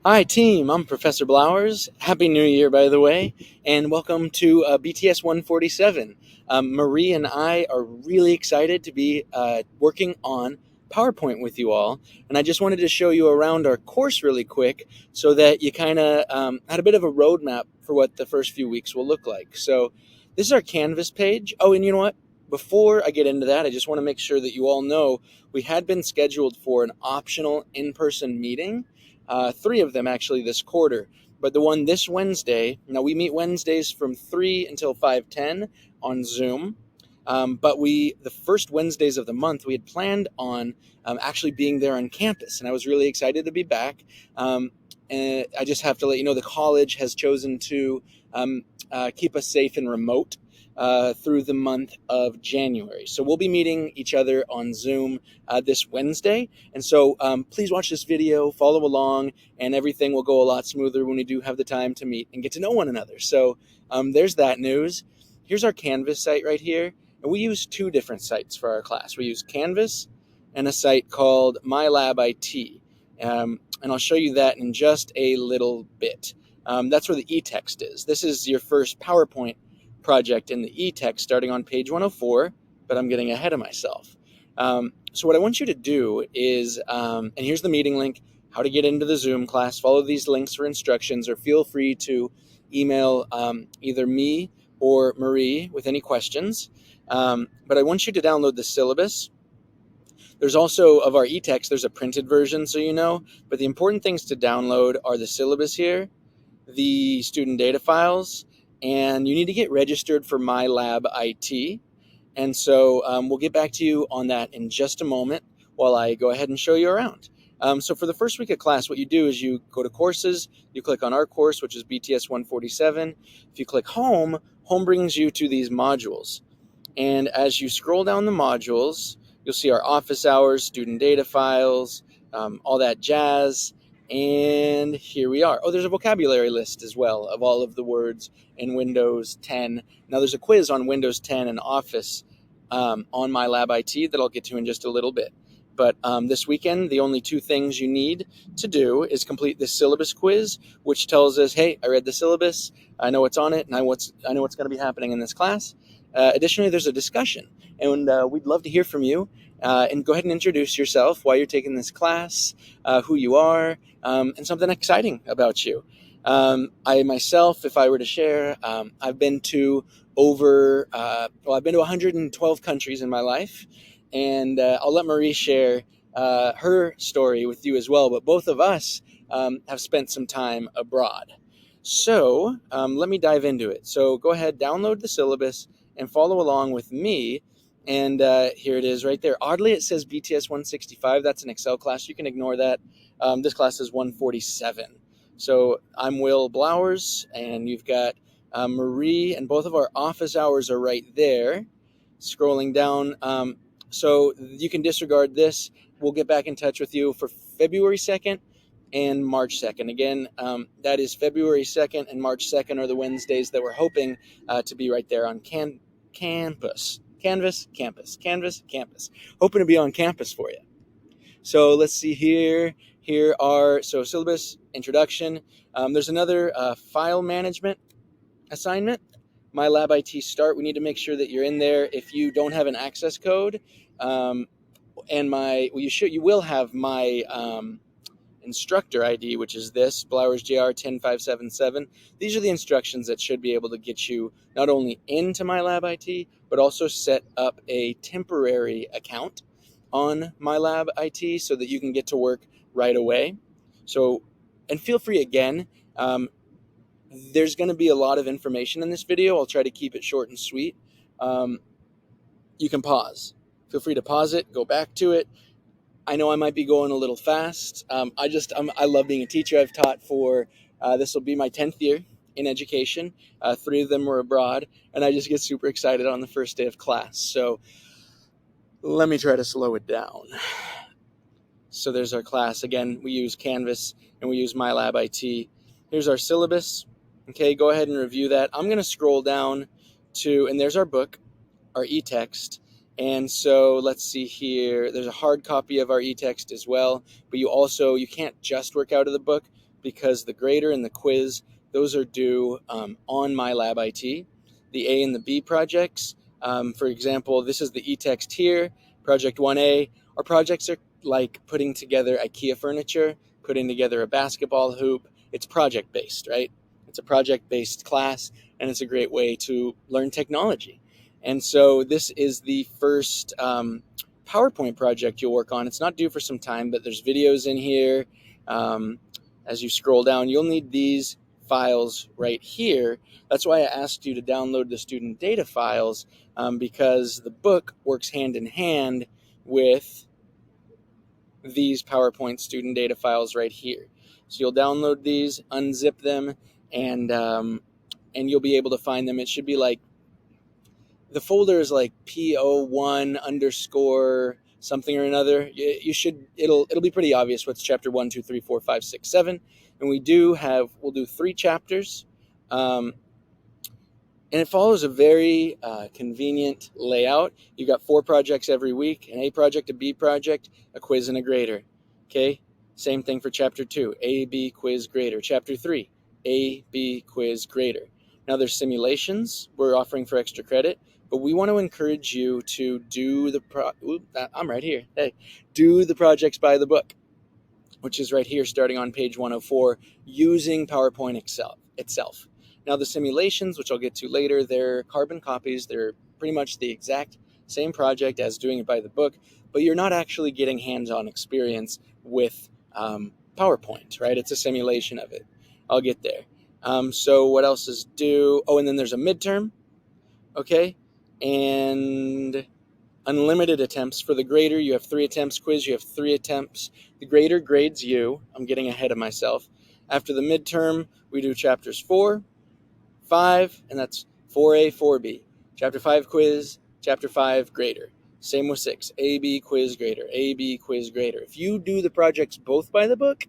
Hi, team. I'm Professor Blowers. Happy New Year, by the way, and welcome to BTS 147. Marie and I are really excited to be working on PowerPoint with you all, and I just wanted to show you around our course really quick so that you kind of had a bit of a roadmap for what the first few weeks will look like. So this is our Canvas page. Oh, and you know what? Before I get into that, I just want to make sure that you all know we had been scheduled for an optional in-person meeting, three of them actually this quarter. But the one this Wednesday, now we meet Wednesdays from 3 until 5:10 on Zoom. But the first Wednesdays of the month, we had planned on actually being there on campus. And I was really excited to be back. And I just have to let you know the college has chosen to keep us safe and remote through the month of January. So we'll be meeting each other on Zoom this Wednesday. And so please watch this video, follow along, and everything will go a lot smoother when we do have the time to meet and get to know one another. So there's that news. Here's our Canvas site right here. And we use two different sites for our class. We use Canvas and a site called MyLabIT. And I'll show you that in just a little bit. That's where the EText is. This is your first PowerPoint project in the EText starting on page 104, but I'm getting ahead of myself. So what I want you to do is, and here's the meeting link, how to get into the Zoom class. Follow these links for instructions, or feel free to email either me or Marie with any questions. But I want you to download the syllabus. There's also, of our EText, there's a printed version, so you know, but the important things to download are the syllabus here, the student data files, and you need to get registered for MyLabIT. And so we'll get back to you on that in just a moment while I go ahead and show you around. So for the first week of class, what you do is you go to courses, you click on our course, which is BTS 147. If you click home, home brings you to these modules. And as you scroll down the modules, you'll see our office hours, student data files, all that jazz. And here we are. Oh, there's a vocabulary list as well of all of the words in Windows 10. Now there's a quiz on Windows 10 and Office on MyLabIT that I'll get to in just a little bit. But this weekend, the only two things you need to do is complete this syllabus quiz, which tells us, hey, I read the syllabus, I know what's on it, and I know what's going to be happening in this class. Additionally, there's a discussion, and we'd love to hear from you. And go ahead and introduce yourself, why you're taking this class, who you are, and something exciting about you. I myself, if I were to share, I've been to I've been to 112 countries in my life, and I'll let Marie share her story with you as well. But both of us have spent some time abroad. So let me dive into it. So go ahead, download the syllabus, and follow along with me. And here it is right there. Oddly, it says BTS 165. That's an Excel class. You can ignore that. This class is 147. So I'm Will Blowers, and you've got Marie, and both of our office hours are right there. Scrolling down. So you can disregard this. We'll get back in touch with you for February 2nd and March 2nd. Again, that is February 2nd and March 2nd are the Wednesdays that we're hoping to be right there on campus. Canvas, campus, canvas, campus. Hoping to be on campus for you. So let's see here. Here are, syllabus, introduction. There's another file management assignment, MyLabIT Start. We need to make sure that you're in there. If you don't have an access code, you will have my instructor ID, which is this, Blowers JR 10577. These are the instructions that should be able to get you not only into MyLabIT, but also set up a temporary account on MyLabIT so that you can get to work right away. So, and feel free again, there's going to be a lot of information in this video. I'll try to keep it short and sweet. You can pause. Feel free to pause it, go back to it. I know I might be going a little fast. I love being a teacher. I've taught for, this will be my 10th year in education. 3 of them were abroad, and I just get super excited on the first day of class. So let me try to slow it down. So there's our class. Again, we use Canvas and we use MyLabIT. Here's our syllabus. Okay, go ahead and review that. I'm going to scroll down to, and there's our book, our EText. And so let's see here. There's a hard copy of our EText as well, but you can't just work out of the book, because the grader and the quiz, those are due on my lab IT. The A and the B projects, for example, this is the EText here, project 1A. Our projects are like putting together IKEA furniture, putting together a basketball hoop. It's project-based, right? It's a project-based class, and it's a great way to learn technology. And so this is the first PowerPoint project you'll work on. It's not due for some time, but there's videos in here. As you scroll down, you'll need these files right here. That's why I asked you to download the student data files, because the book works hand in hand with these PowerPoint student data files right here. So you'll download these, unzip them, and you'll be able to find them. It should be like, the folder is like PO1 underscore something or another. You should, it'll be pretty obvious what's chapter 1, 2, 3, 4, 5, 6, 7. And we'll do 3 chapters. And it follows a very convenient layout. You've got 4 projects every week: an A project, a B project, a quiz, and a grader. Okay? Same thing for chapter 2, A, B, quiz, grader. Chapter 3, A, B, quiz, grader. Now there's simulations we're offering for extra credit, but we want to encourage you to do I'm right here. Hey, do the projects by the book, which is right here starting on page 104, using PowerPoint itself. Now the simulations, which I'll get to later, they're carbon copies. They're pretty much the exact same project as doing it by the book, but you're not actually getting hands-on experience with PowerPoint, right? It's a simulation of it. I'll get there. So what else is due? Oh, and then there's a midterm, okay? And unlimited attempts. For the grader, you have 3 attempts. Quiz, you have 3 attempts. The grader grades you. I'm getting ahead of myself. After the midterm, we do chapters 4, 5, and that's 4A, 4B. Chapter 5 quiz, chapter 5 grader. Same with 6, AB quiz grader, AB quiz grader. If you do the projects both by the book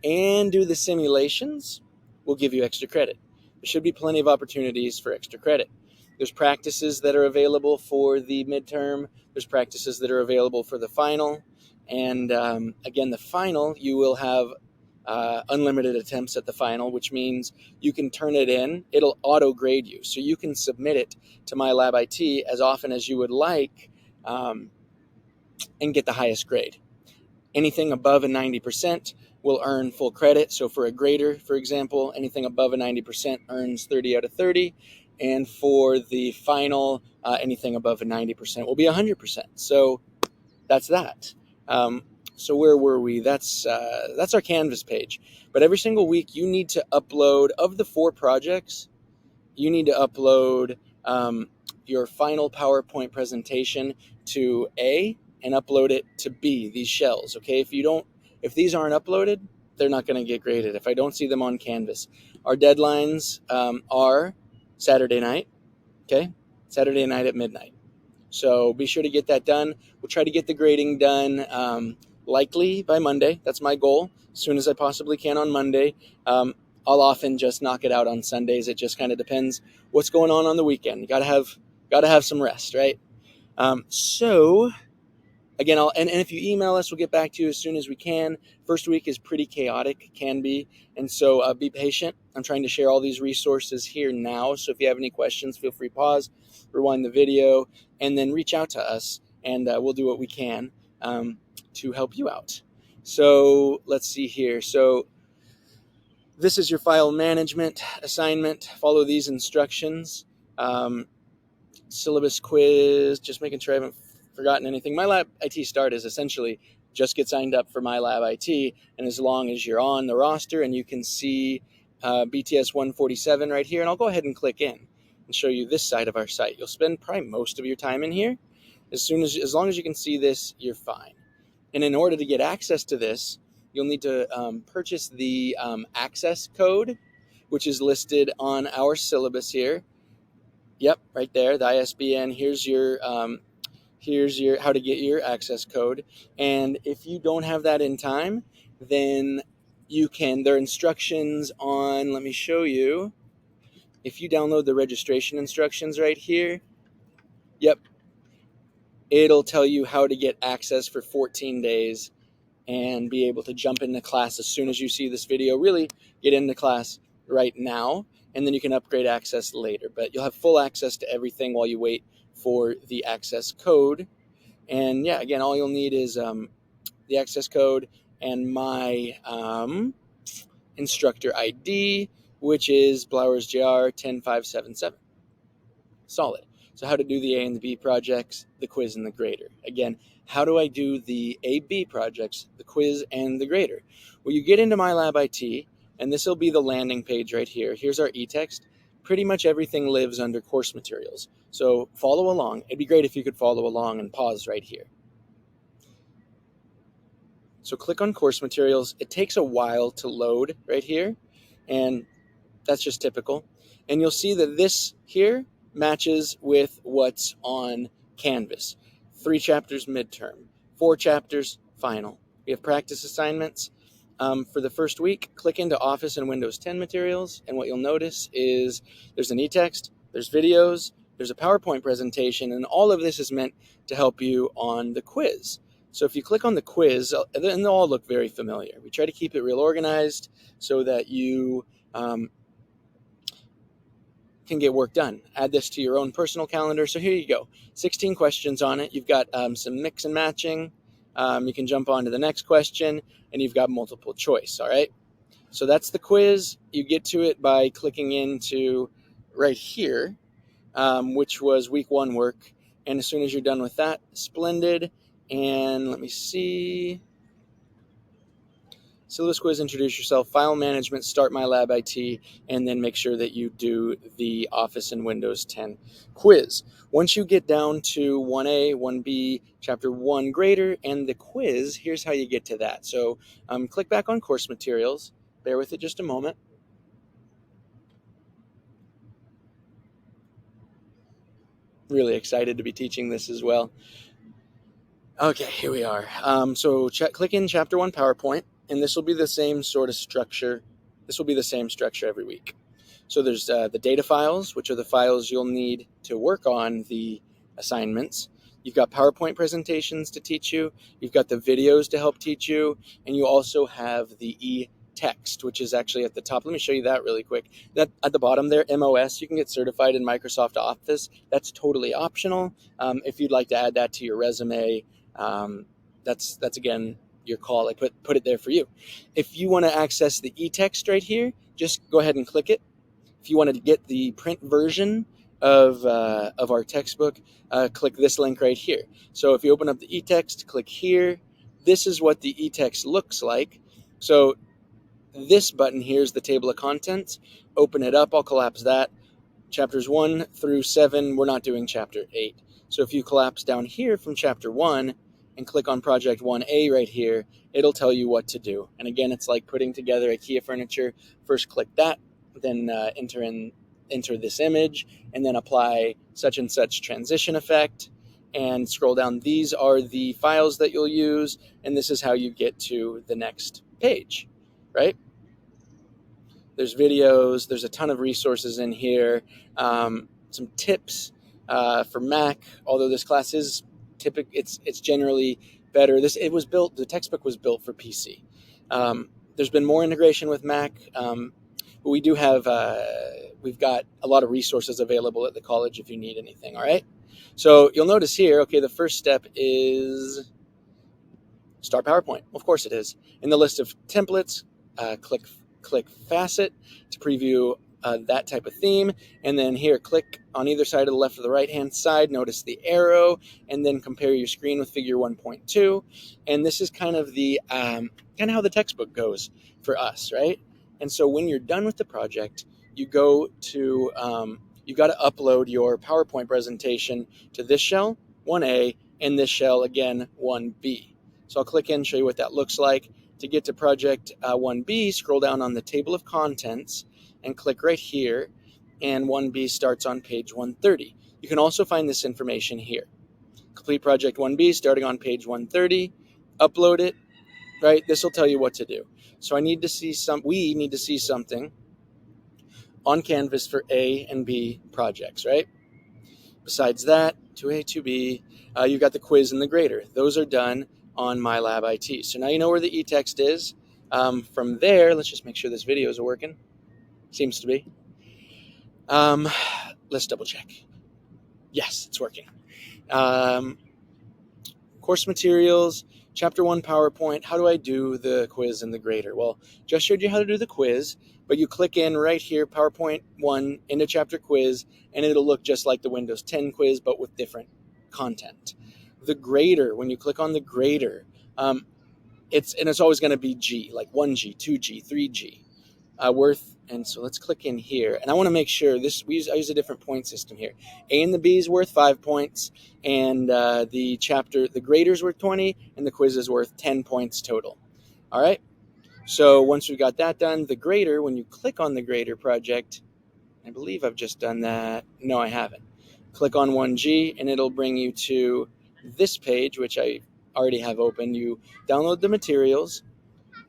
and do the simulations, we'll give you extra credit. There should be plenty of opportunities for extra credit. There's practices that are available for the midterm. There's practices that are available for the final. And again, the final, you will have unlimited attempts at the final, which means you can turn it in. It'll auto-grade you. So you can submit it to my lab IT as often as you would like and get the highest grade. Anything above a 90% will earn full credit. So for a grader, for example, anything above a 90% earns 30 out of 30. And for the final, anything above a 90% will be 100%. So that's that. So where were we? That's our Canvas page. But every single week you need to upload, of the 4 projects, you need to upload your final PowerPoint presentation to A and upload it to B, these shells, okay? If these aren't uploaded, they're not going to get graded if I don't see them on Canvas. Our deadlines are Saturday night, okay? Saturday night at midnight. So be sure to get that done. We'll try to get the grading done likely by Monday. That's my goal, as soon as I possibly can on Monday. I'll often just knock it out on Sundays. It just kind of depends what's going on the weekend. You gotta have some rest, right? So again, and if you email us, we'll get back to you as soon as we can. First week is pretty chaotic, can be, and so be patient. I'm trying to share all these resources here now, so if you have any questions, feel free to pause, rewind the video, and then reach out to us, and we'll do what we can to help you out. So let's see here. So this is your file management assignment. Follow these instructions. Syllabus quiz, just making sure I haven't forgotten anything. My lab IT start is essentially just get signed up for my lab IT, and as long as you're on the roster, and you can see BTS 147 right here, and I'll go ahead and click in and show you this side of our site. You'll spend probably most of your time in here. As long as you can see this, you're fine. And in order to get access to this, you'll need to purchase the access code, which is listed on our syllabus here. Yep, right there, the ISBN. Here's your how to get your access code. And if you don't have that in time, then there are instructions on, let me show you. If you download the registration instructions right here, yep, it'll tell you how to get access for 14 days and be able to jump into class as soon as you see this video. Really get into class right now, and then you can upgrade access later. But you'll have full access to everything while you wait for the access code. And yeah, again, all you'll need is the access code and my instructor ID, which is BlowersJR10577. Solid. So how to do the A and the B projects, the quiz, and the grader. Again, how do I do the A-B projects, the quiz, and the grader? Well, you get into My Lab IT, and this will be the landing page right here. Here's our EText. Pretty much everything lives under course materials. So follow along. It'd be great if you could follow along and pause right here. So click on course materials. It takes a while to load right here, and that's just typical. And you'll see that this here matches with what's on Canvas. 3 chapters midterm, 4 chapters final. We have practice assignments. For the first week, click into Office and Windows 10 materials, and what you'll notice is there's an eText, there's videos, there's a PowerPoint presentation, and all of this is meant to help you on the quiz. So if you click on the quiz, and they'll all look very familiar. We try to keep it real organized so that you can get work done. Add this to your own personal calendar. So here you go, 16 questions on it. You've got some mix and matching. You can jump on to the next question, and you've got multiple choice, all right? So that's the quiz. You get to it by clicking into right here, which was week 1 work. And as soon as you're done with that, splendid. And let me see. Syllabus Quiz, introduce yourself, file management, start My Lab IT, and then make sure that you do the Office and Windows 10 quiz. Once you get down to 1A, 1B, Chapter 1 grader, and the quiz, here's how you get to that. So click back on course materials. Bear with it just a moment. Really excited to be teaching this as well. Okay, here we are. So click in Chapter 1 PowerPoint, and this will be the same sort of structure. This will be the same structure every week. So there's the data files, which are the files you'll need to work on the assignments. You've got PowerPoint presentations to teach you. You've got the videos to help teach you. And you also have the EText, which is actually at the top. Let me show you that really quick. That at the bottom there, MOS, you can get certified in Microsoft Office. That's totally optional. If you'd like to add that to your resume, that's again your call. I put it there for you. If you want to access the EText right here, just go ahead and click it. If you want to get the print version of our textbook, click this link right here. So if you open up the EText, click here. This is what the EText looks like. So this button here is the table of contents. Open it up. I'll collapse that. Chapters 1 through 7, we're not doing Chapter 8. So if you collapse down here from Chapter 1 and click on Project 1A right here, it'll tell you what to do. And again, it's like putting together IKEA furniture. First click that, then enter this image, and then apply such and such transition effect, and scroll down. These are the files that you'll use, and this is how you get to the next page, right? There's videos, there's a ton of resources in here, some tips for Mac, although this class is it's generally better. The textbook was built for PC. There's been more integration with Mac, but we do have, we've got a lot of resources available at the college if you need anything, all right? So you'll notice here, okay, the first step is start PowerPoint. Of course it is. In the list of templates, click Facet to preview that type of theme, and then here click on either side of the left or the right hand side, notice the arrow, and then compare your screen with figure 1.2. And this is kind of the how the textbook goes for us, right? And so when you're done with the project, you go to you got to upload your PowerPoint presentation to this shell 1A and this shell again 1B. So I'll click in, show you what that looks like. To get to project 1B, scroll down on the table of contents and click right here, and 1B starts on page 130. You can also find this information here. Complete project 1B starting on page 130, upload it, right? This will tell you what to do. So we need to see something on Canvas for A and B projects, right? Besides that, 2A, 2B, you've got the quiz and the grader. Those are done on my lab IT. So now you know where the EText is. From there, let's just make sure this video is working. Seems to be. Let's double check. Yes, it's working. Course materials, chapter 1 PowerPoint. How do I do the quiz and the grader? Well, just showed you how to do the quiz, but you click in right here, PowerPoint 1 into chapter quiz, and it'll look just like the Windows 10 quiz, but with different content. The grader, when you click on the grader, it's always going to be G, like 1G, 2G, 3G worth. And so let's click in here, and I want to make sure I use a different point system here. A and the B is worth 5 points, and the grader's worth 20, and the quiz is worth 10 points total. All right. So once we've got that done, the grader, when you click on the grader project, I believe I've just done that. No, I haven't. Click on 1G, and it'll bring you to this page, which I already have open. You download the materials.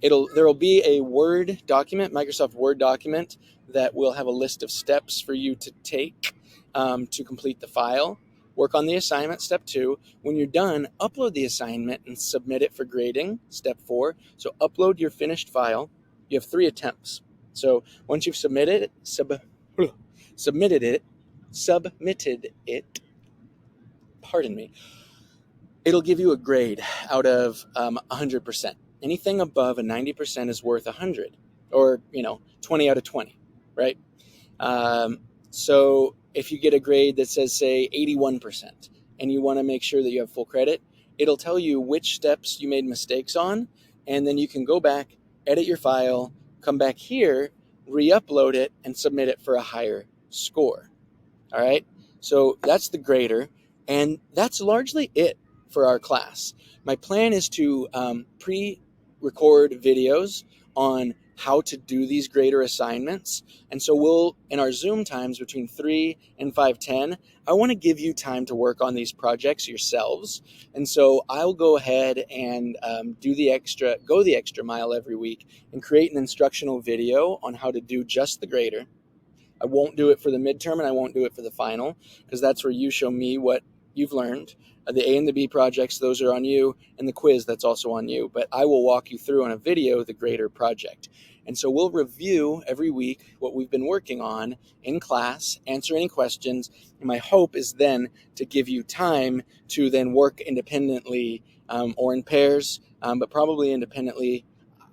There will be a Word document, Microsoft Word document, that will have a list of steps for you to take to complete the file. Work on the assignment, step 2. When you're done, upload the assignment and submit it for grading, step 4. So upload your finished file. You have 3 attempts. So once you've submitted it, pardon me, it'll give you a grade out of 100%. Anything above a 90% is worth 100, or 20 out of 20, right? So if you get a grade that says, say, 81%, and you want to make sure that you have full credit, it'll tell you which steps you made mistakes on, and then you can go back, edit your file, come back here, re-upload it, and submit it for a higher score. All right? So that's the grader, and that's largely it for our class. My plan is to pre-record videos on how to do these grader assignments. And so we'll, in our Zoom times between 3 and 5:10, I want to give you time to work on these projects yourselves. And so I'll go ahead and go the extra mile every week and create an instructional video on how to do just the grader. I won't do it for the midterm, and I won't do it for the final, because that's where you show me what you've learned. The A and the B projects, those are on you, and the quiz, that's also on you. But I will walk you through on a video the grader project. And so we'll review every week what we've been working on in class, answer any questions, and my hope is then to give you time to then work independently or in pairs, but probably independently.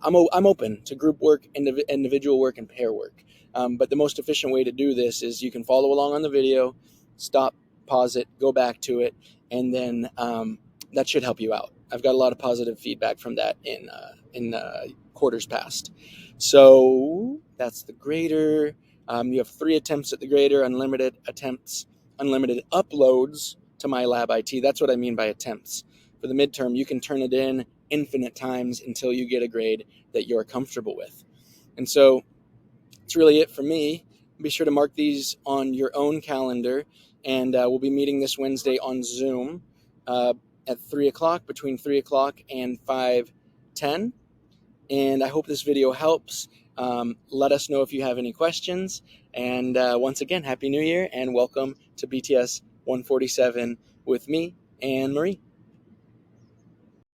I'm open to group work, individual work, and pair work. But the most efficient way to do this is you can follow along on the video, stop, pause it, go back to it, and then that should help you out. I've got a lot of positive feedback from that in quarters past. So that's the grader. You have 3 attempts at the grader, unlimited attempts, unlimited uploads to my lab IT. That's what I mean by attempts. For the midterm, you can turn it in infinite times until you get a grade that you're comfortable with. And so that's really it for me. Be sure to mark these on your own calendar, and we'll be meeting this Wednesday on Zoom at 3 o'clock, between 3 o'clock and 5:10. And I hope this video helps. Let us know if you have any questions. And once again, Happy New Year, and welcome to BTS 147 with me and Marie.